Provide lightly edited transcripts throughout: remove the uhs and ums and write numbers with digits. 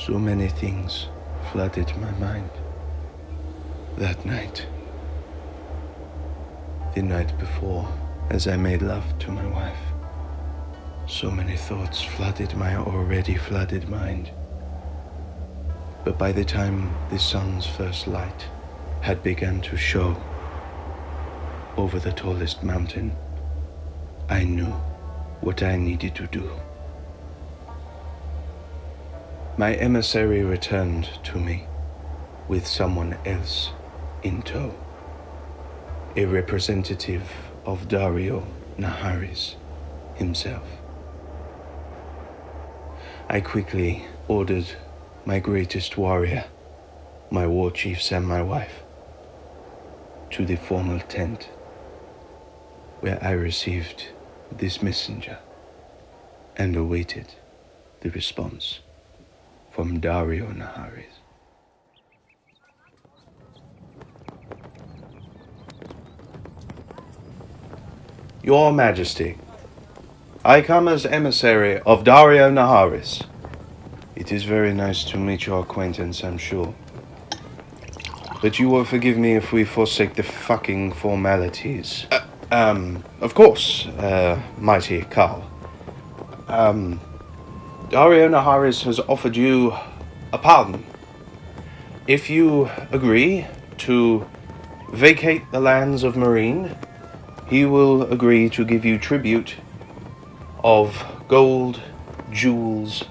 So many things flooded my mind that night. The night before, as I made love to my wife, so many thoughts flooded my already flooded mind. But by the time the sun's first light had begun to show over the tallest mountain, I knew what I needed to do. My emissary returned to me with someone else in tow, a representative of Daario Naharis himself. I quickly ordered my greatest warrior, my war chiefs and my wife, to the formal tent where I received this messenger and awaited the response from Daario Naharis. Your Majesty, I come as emissary of Daario Naharis. It is very nice to meet your acquaintance, I'm sure. But you will forgive me if we forsake the fucking formalities. Of course, mighty Khal. Daario Naharis has offered you a pardon. If you agree to vacate the lands of Meereen, he will agree to give you tribute of gold, jewels,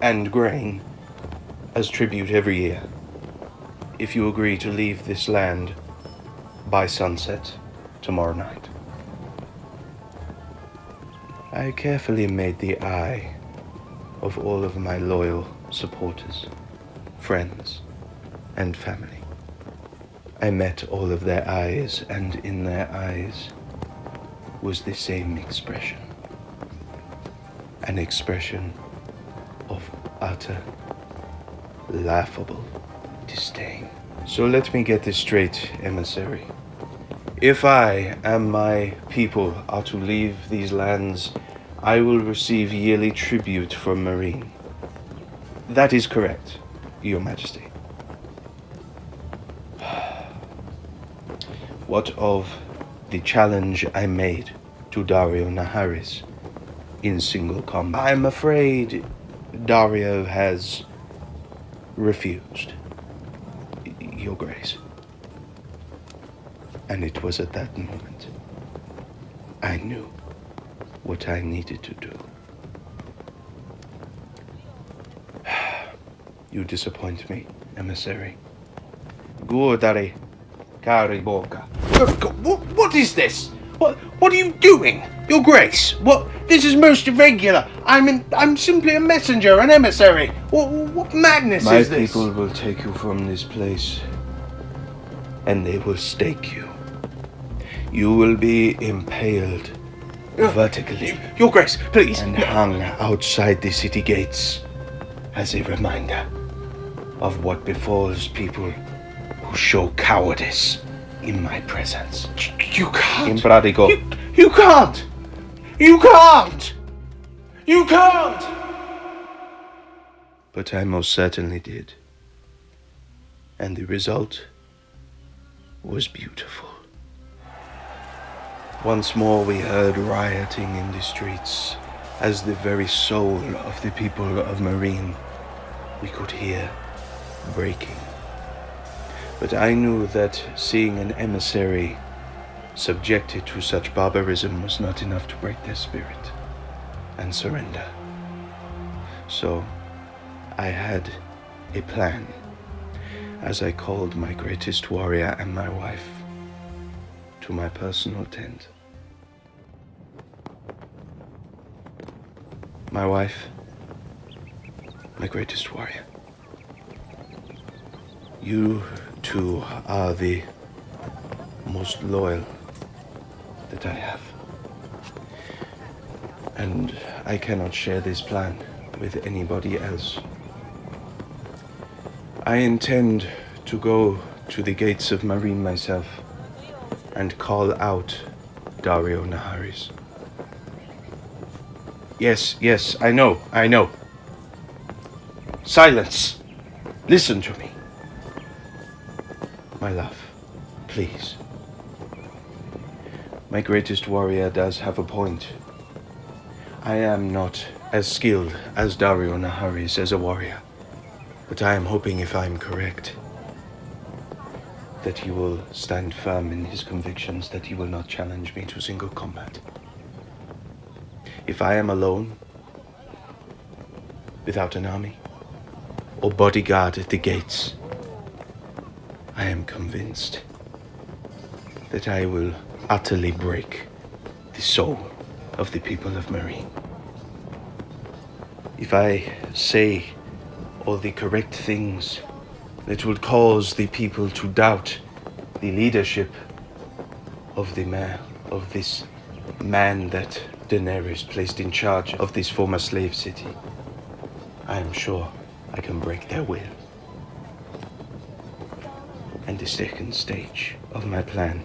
and grain as tribute every year, if you agree to leave this land by sunset tomorrow night. I carefully made the eye of all of my loyal supporters, friends, and family. I met all of their eyes, and in their eyes was the same expression. An expression of utter, laughable disdain. So let me get this straight, emissary. If I and my people are to leave these lands, I will receive yearly tribute from Meereen. That is correct, Your Majesty. What of the challenge I made to Daario Naharis in single combat? I'm afraid Daario has refused, Your Grace. And it was at that moment I knew what I needed to do. You disappoint me, emissary. Guardare Cariboca. What is this? What are you doing? Your Grace, this is most irregular. I'm simply a messenger, an emissary. What madness is this? My people will take you from this place, and they will stake you. You will be impaled vertically. Your Grace, please. And hung outside the city gates as a reminder of what befalls people who show cowardice in my presence. You can't. Impratico. You can't. You can't. You can't. But I most certainly did. And the result was beautiful. Once more we heard rioting in the streets, as the very soul of the people of Meereen we could hear breaking. But I knew that seeing an emissary subjected to such barbarism was not enough to break their spirit and surrender. So I had a plan as I called my greatest warrior and my wife to my personal tent. My wife, my greatest warrior. You two are the most loyal that I have. And I cannot share this plan with anybody else. I intend to go to the gates of Meereen myself and call out Daario Naharis. Yes, I know. Silence. Listen to me. My love, please. My greatest warrior does have a point. I am not as skilled as Daario is as a warrior, but I am hoping, if I am correct, that he will stand firm in his convictions, that he will not challenge me to single combat. If I am alone, without an army, or bodyguard at the gates, I am convinced that I will utterly break the soul of the people of Meereen. If I say all the correct things that will cause the people to doubt the leadership of the mayor, of this man that Daenerys placed in charge of this former slave city, I am sure I can break their will. And the second stage of my plan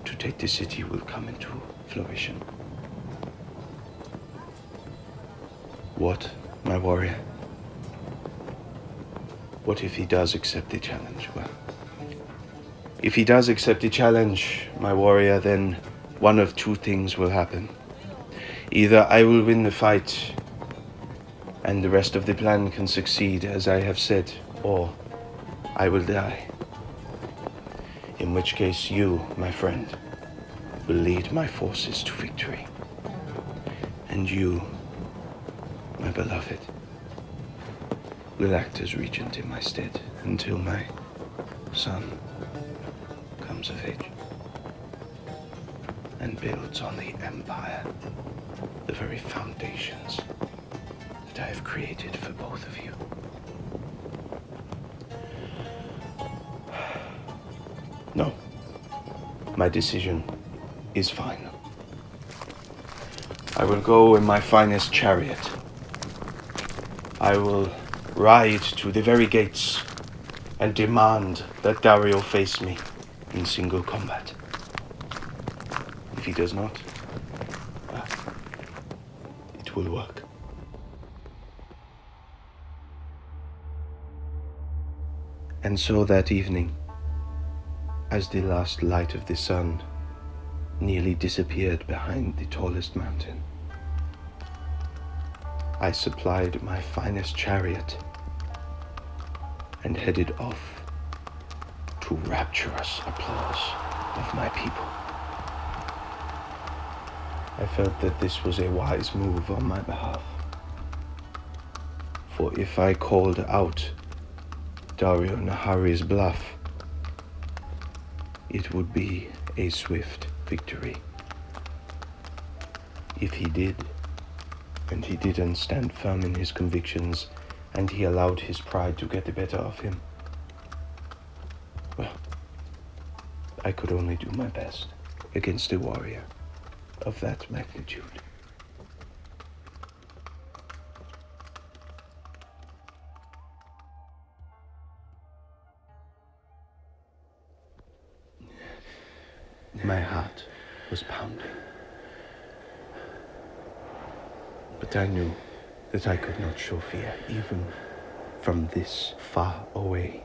to take the city will come into fruition. What, my warrior? What if he does accept the challenge? Well, if he does accept the challenge, my warrior, then one of two things will happen. Either I will win the fight and the rest of the plan can succeed, as I have said, or I will die. In which case you, my friend, will lead my forces to victory. And you, my beloved, will act as regent in my stead until my son comes of age and builds on the empire, the very foundations that I have created for both of you. No, my decision is final. I will go in my finest chariot. I will ride to the very gates and demand that Daario face me in single combat. If he does not, well, it will work. And so that evening, as the last light of the sun nearly disappeared behind the tallest mountain, I supplied my finest chariot and headed off to rapturous applause of my people. I felt that this was a wise move on my behalf, for if I called out Gjaarrlahorn's bluff, it would be a swift victory. If he did, and he didn't stand firm in his convictions, and he allowed his pride to get the better of him, well, I could only do my best against a warrior of that magnitude. My heart was pounding, but I knew that I could not show fear even from this far away,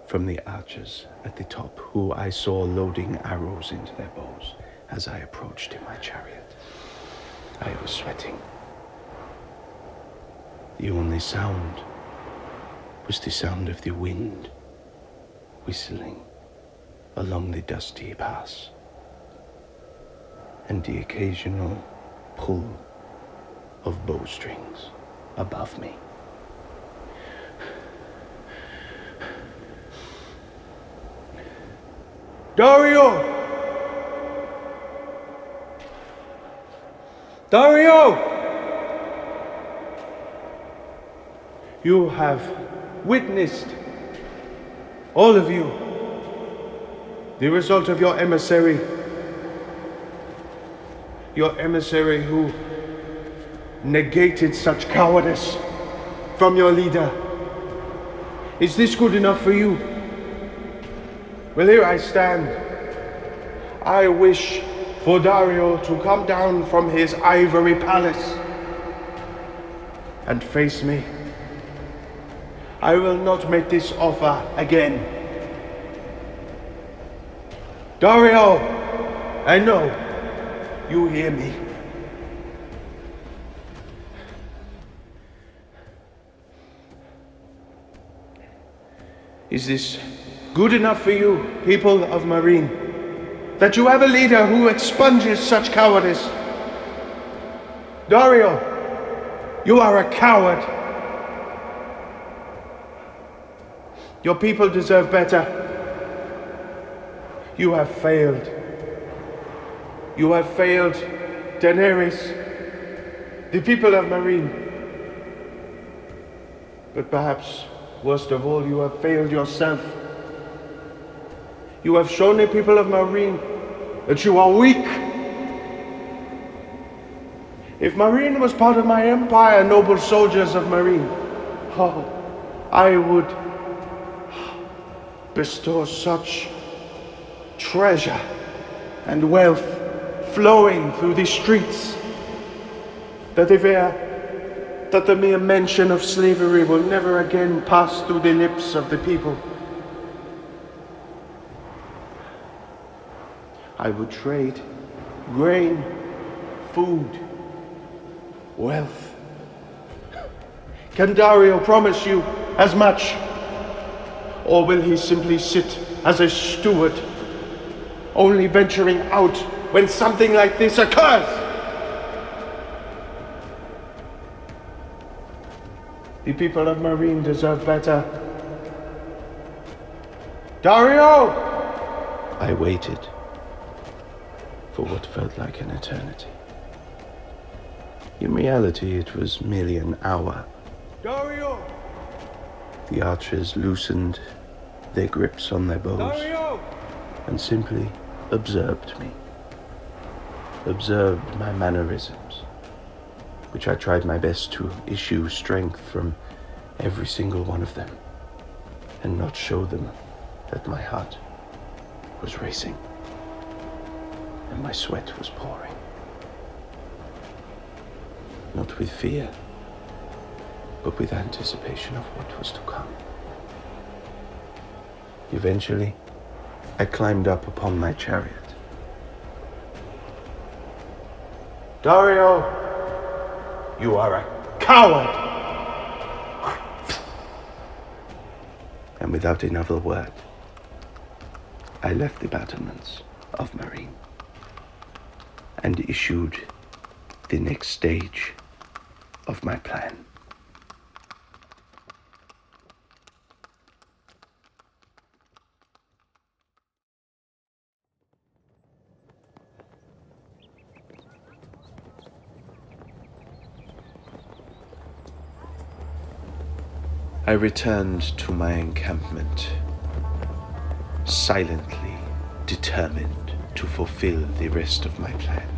from the archers at the top, who I saw loading arrows into their bows as I approached in my chariot. I was sweating. The only sound was the sound of the wind whistling along the dusty pass, and the occasional pull of bowstrings above me. Daario! Daario! You have witnessed, all of you, the result of your emissary who negated such cowardice from your leader. Is this good enough for you? Well, here I stand. I wish for Daario to come down from his ivory palace and face me I will not make this offer again. Daario, I know you hear me. Is this good enough for you, people of Meereen? That you have a leader who expunges such cowardice? Daario, you are a coward. Your people deserve better. You have failed. You have failed Daenerys, the people of Meereen. But perhaps, worst of all, you have failed yourself. You have shown the people of Meereen that you are weak. If Meereen was part of my empire, noble soldiers of Meereen, oh, I would bestow such treasure and wealth flowing through the streets that the mere mention of slavery will never again pass through the lips of the people. I would trade grain, food, wealth. Can Daario promise you as much? Or will he simply sit as a steward, only venturing out when something like this occurs? The people of Meereen deserve better. Daario! I waited for what felt like an eternity. In reality, it was merely an hour. Daario! The archers loosened their grips on their bows Daario! and simply observed me. Observed my mannerisms, which I tried my best to issue strength from every single one of them, and not show them that my heart was racing and my sweat was pouring. Not with fear, but with anticipation of what was to come. Eventually, I climbed up upon my chariot. Daario, you are a coward! And without another word, I left the battlements of Meereen and issued the next stage of my plan. I returned to my encampment, silently determined to fulfill the rest of my plan.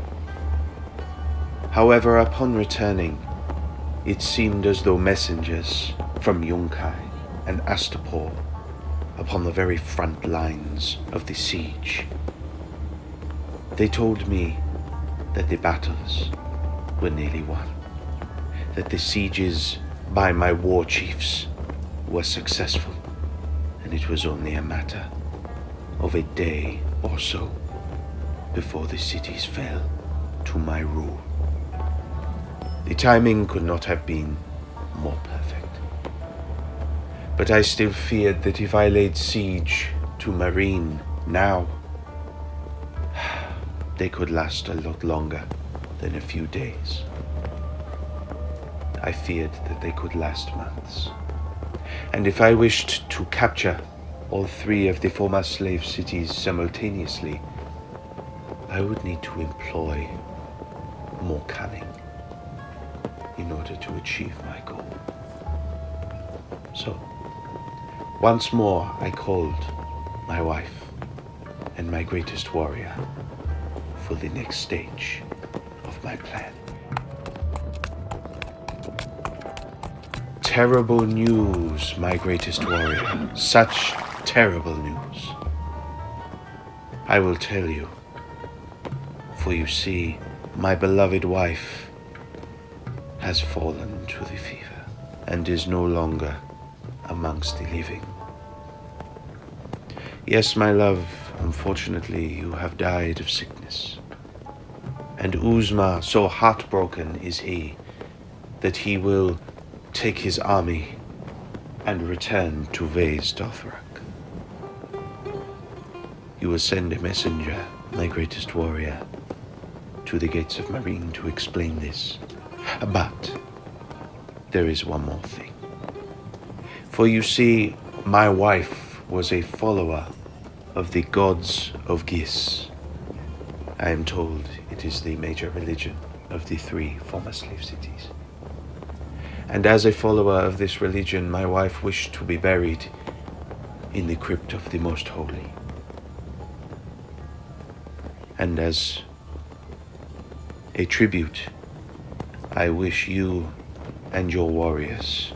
However, upon returning, it seemed as though messengers from Yunkai and Astapor, upon the very front lines of the siege, they told me that the battles were nearly won, that the sieges by my war chiefs were successful, and it was only a matter of a day or so before the cities fell to my rule. The timing could not have been more perfect, but I still feared that if I laid siege to Meereen now, they could last a lot longer than a few days. I feared that they could last months. And if I wished to capture all three of the former slave cities simultaneously, I would need to employ more cunning in order to achieve my goal. So, once more I called my wife and my greatest warrior for the next stage of my plan. Terrible news, my greatest warrior. Such terrible news. I will tell you, for you see, my beloved wife has fallen to the fever and is no longer amongst the living. Yes, my love, unfortunately you have died of sickness. And Özmar, so heartbroken is he, that he will take his army and return to Dothrak. You will send a messenger, my greatest warrior, to the gates of Meereen to explain this. But there is one more thing. For you see, my wife was a follower of the gods of Gis. I am told it is the major religion of the 3 former slave cities. And as a follower of this religion, my wife wished to be buried in the crypt of the Most Holy. And as a tribute, I wish you and your warriors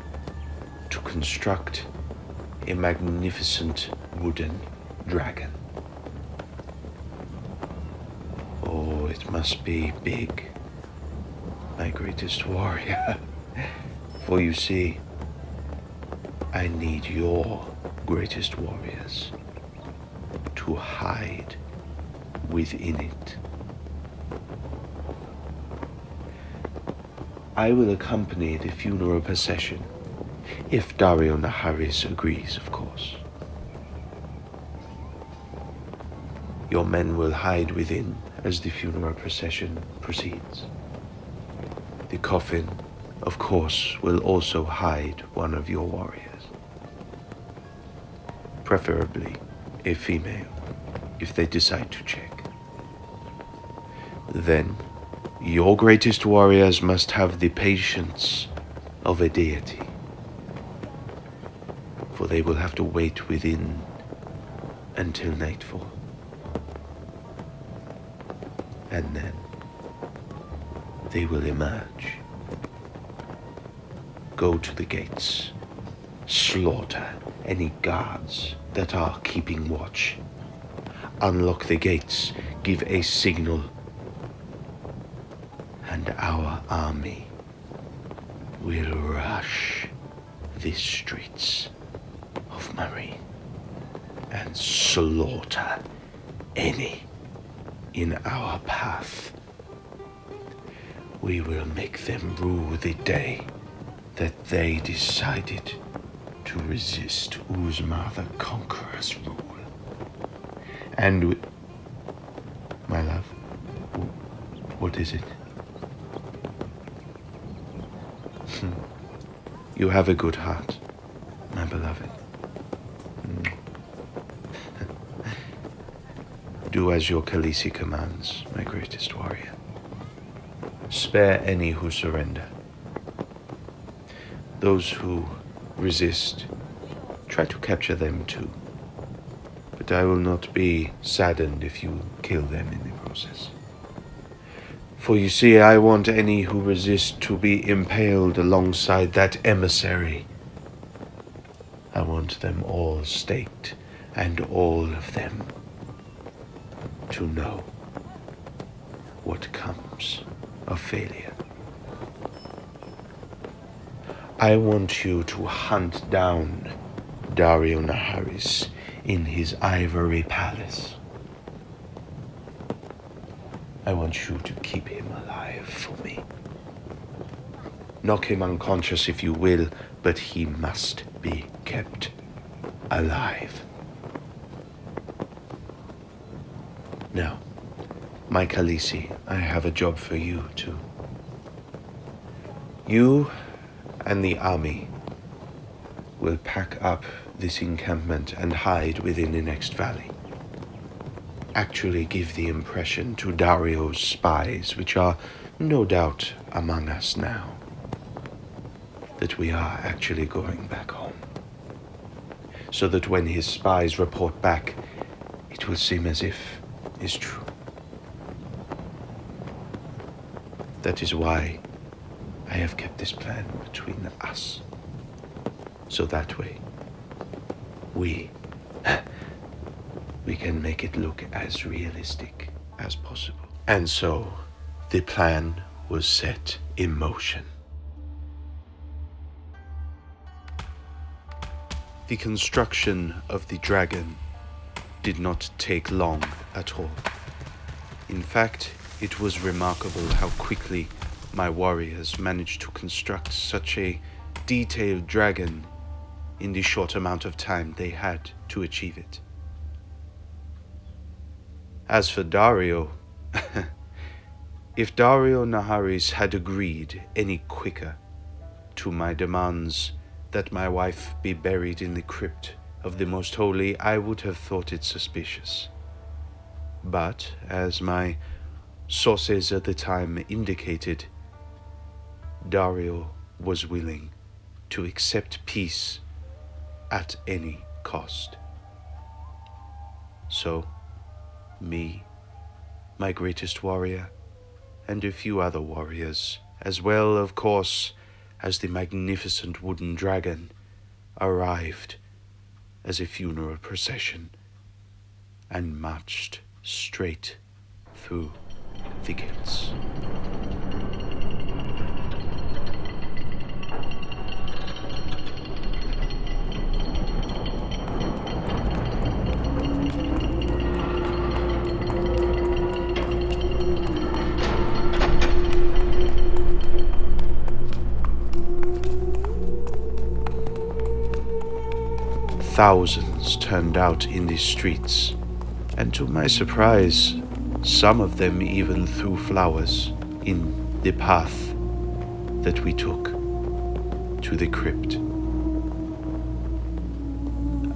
to construct a magnificent wooden dragon. Oh, it must be big, my greatest warrior. For you see, I need your greatest warriors to hide within it. I will accompany the funeral procession, if Daario agrees, of course. Your men will hide within as the funeral procession proceeds. The coffin, of course, will also hide one of your warriors. Preferably a female, if they decide to check. Then, your greatest warriors must have the patience of a deity, for they will have to wait within until nightfall. And then they will emerge, go to the gates, slaughter any guards that are keeping watch, unlock the gates, give a signal, and our army will rush the streets of Meereen and slaughter any in our path. We will make them rue the day that they decided to resist Özmar the Conqueror's rule. And my love, what is it? You have a good heart, my beloved. Do as your Khaleesi commands, my greatest warrior. Spare any who surrender. Those who resist, try to capture them too. But I will not be saddened if you kill them in the process. For you see, I want any who resist to be impaled alongside that emissary. I want them all staked, and all of them to know what comes of failure. I want you to hunt down Daario in his ivory palace. I want you to keep him alive for me. Knock him unconscious if you will, but he must be kept alive. Now, my Khaleesi, I have a job for you too. You and the army will pack up this encampment and hide within the next valley. Actually give the impression to Daario's spies, which are no doubt among us now, that we are actually going back home. So that when his spies report back, it will seem as if it's true. That is why I have kept this plan between us. So that way, we can make it look as realistic as possible. And so, the plan was set in motion. The construction of the dragon did not take long at all. In fact, it was remarkable how quickly my warriors managed to construct such a detailed dragon in the short amount of time they had to achieve it. As for Daario, if Daario Naharis had agreed any quicker to my demands that my wife be buried in the crypt of the Most Holy, I would have thought it suspicious. But, as my sources at the time indicated, Daario was willing to accept peace at any cost. So, me, my greatest warrior, and a few other warriors, as well, of course, as the magnificent wooden dragon, arrived as a funeral procession and marched straight through the gates. Thousands turned out in the streets, and to my surprise, some of them even threw flowers in the path that we took to the crypt.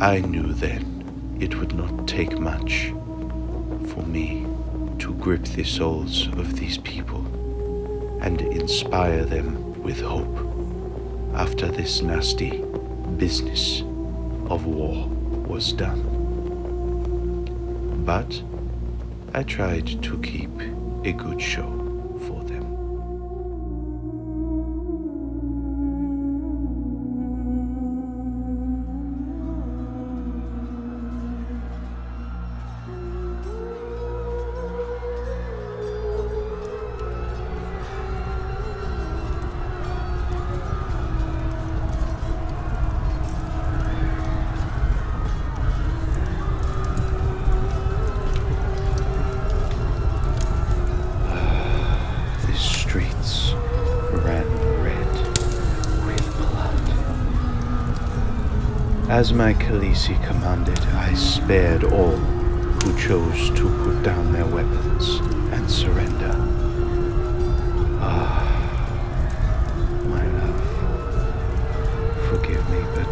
I knew then it would not take much for me to grip the souls of these people and inspire them with hope after this nasty business of war was done. But I tried to keep a good show for them. As my Khaleesi commanded, I spared all who chose to put down their weapons and surrender. Ah, my love, forgive me, but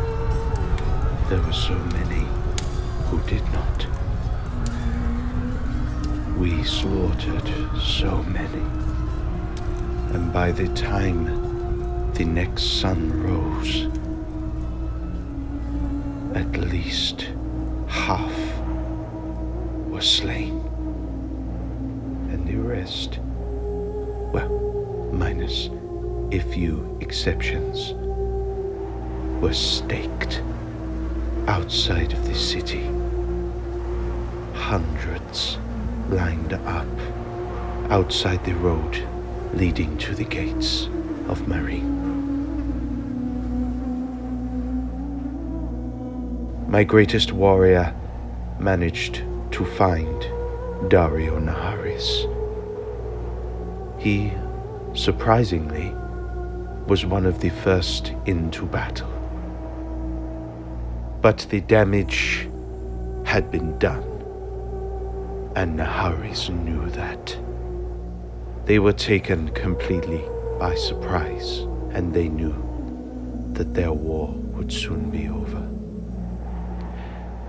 there were so many who did not. We slaughtered so many, and by the time the next sun rose, at least half were slain, and the rest, well, minus a few exceptions, were staked outside of the city. Hundreds lined up outside the road leading to the gates of Meereen. My greatest warrior managed to find Daario Naharis. He, surprisingly, was one of the first into battle. But the damage had been done, and Naharis knew that. They were taken completely by surprise, and they knew that their war would soon be over.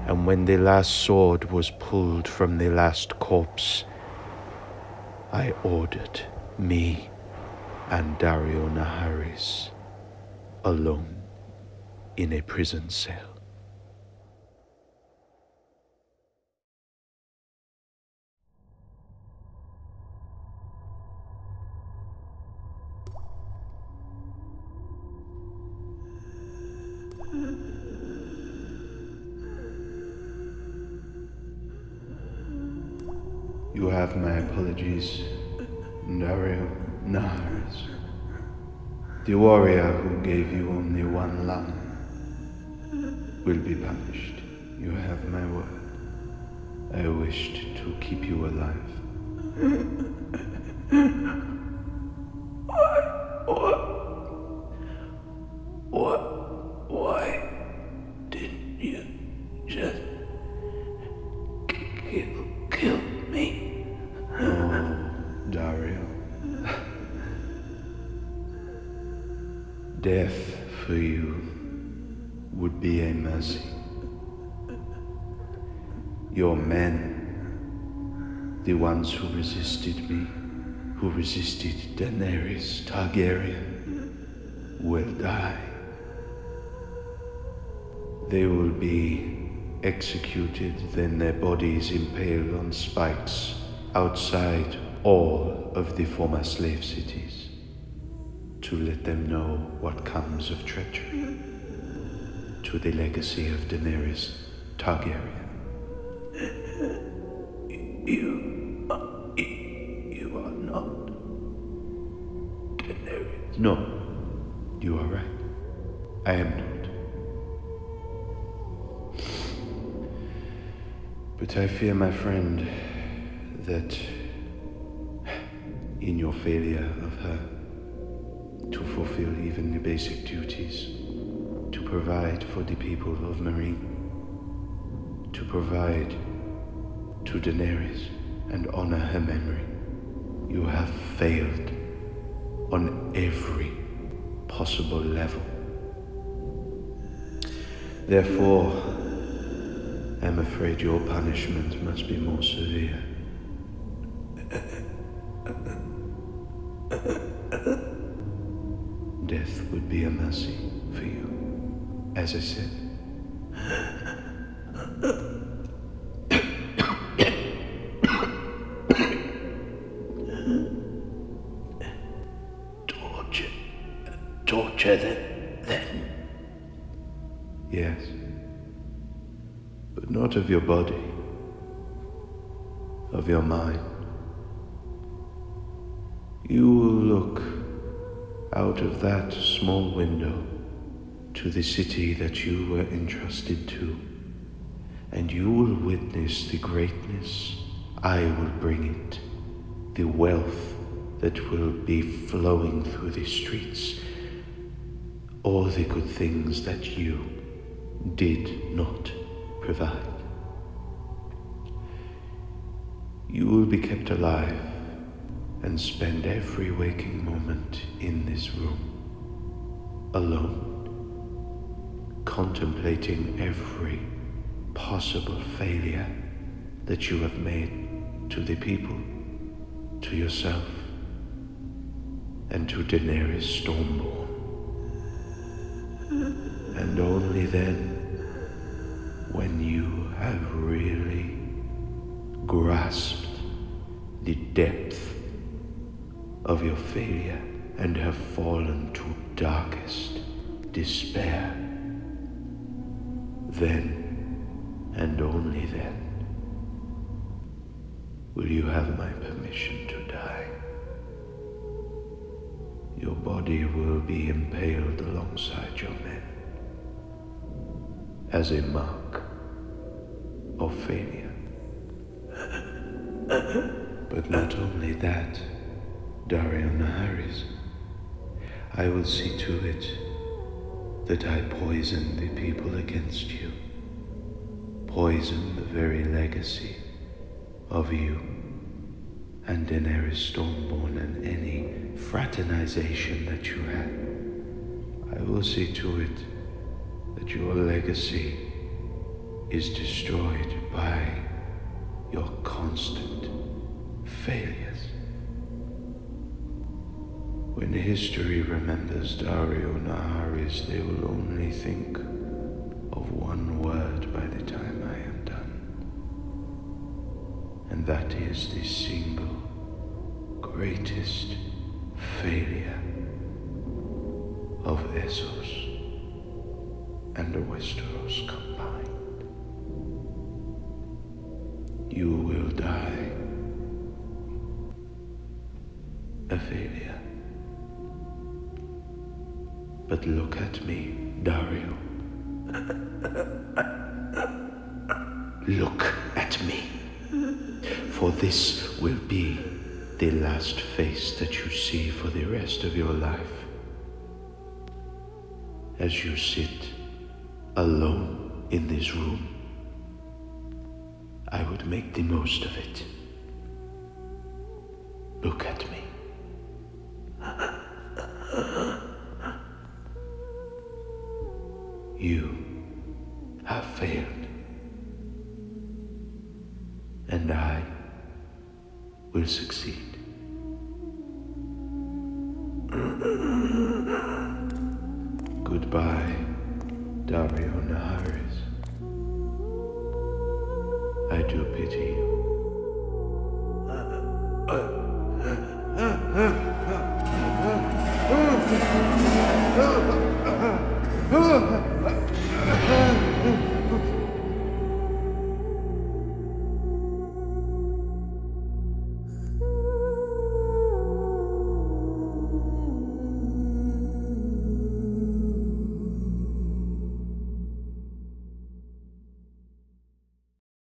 And when the last sword was pulled from the last corpse, I ordered me and Daario Naharis alone in a prison cell. You have my apologies, Daario Naharis, the warrior who gave you only one lung. will be punished. You have my word. I wished to keep you alive. Why didn't you just kill me? Oh, Daario. Death for you would be a mercy. Your men, the ones who resisted me, who resisted Daenerys Targaryen, will die. They will be executed, then their bodies impaled on spikes outside all of the former slave cities, to let them know what comes of treachery to the legacy of Daenerys Targaryen. You are not Daenerys. No, you are right. I am not. But I fear, my friend, that in your failure of her to fulfill even the basic duties, to provide for the people of Meereen, to provide to Daenerys and honor her memory, you have failed on every possible level. Therefore, I'm afraid your punishment must be more severe. Death would be a mercy for you, as I said. Torture then? Yes. But not of your body, of your mind. You will look out of that small window to the city that you were entrusted to, and you will witness the greatness I will bring it, the wealth that will be flowing through the streets, all the good things that you did not provide. You will be kept alive and spend every waking moment in this room, alone, contemplating every possible failure that you have made to the people, to yourself, and to Daenerys Stormborn. And only then, when you have really grasped the depth of your failure and have fallen to darkest despair, then, and only then, will you have my permission to die. Your body will be impaled alongside your men as a mark of failure. But not only that, Daario Naharis, I will see to it that I poison the people against you, poison the very legacy of you and Daenerys Stormborn and any fraternization that you had. I will see to it that your legacy is destroyed by your constant failures. When history remembers Daario Naharis, they will only think of one word by the time I am done. And that is the single greatest failure of Essos and Westeros combined. You will die a failure. But look at me, Daario. Look at me, for this will be the last face that you see for the rest of your life. As you sit alone in this room, I would make the most of it. Look at me. You have failed. And I will succeed. Goodbye, Daario Naharis. I do pity you.